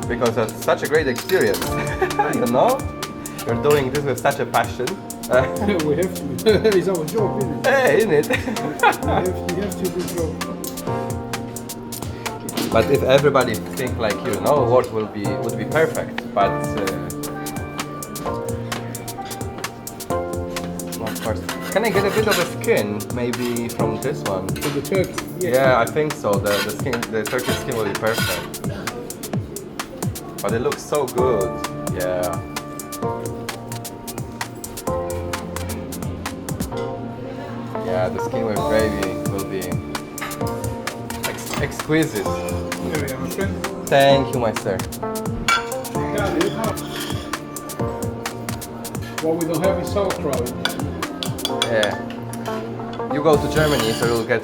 because it's such a great experience. You know, you're doing this with such a passion. We have to. It's our job, isn't it? Hey, isn't it? We have to do job. But if everybody think like you, no, what would be perfect. But of course, can I get a bit of a skin, maybe from this one? For the turkey. Yeah, I think so. The turkey skin will be perfect. But it looks so good. Yeah. Yeah, the skin with gravy will be exquisite. There we are, my friend. Thank you, my sir. What we don't have is sauerkraut. Yeah. You go to Germany, so you'll get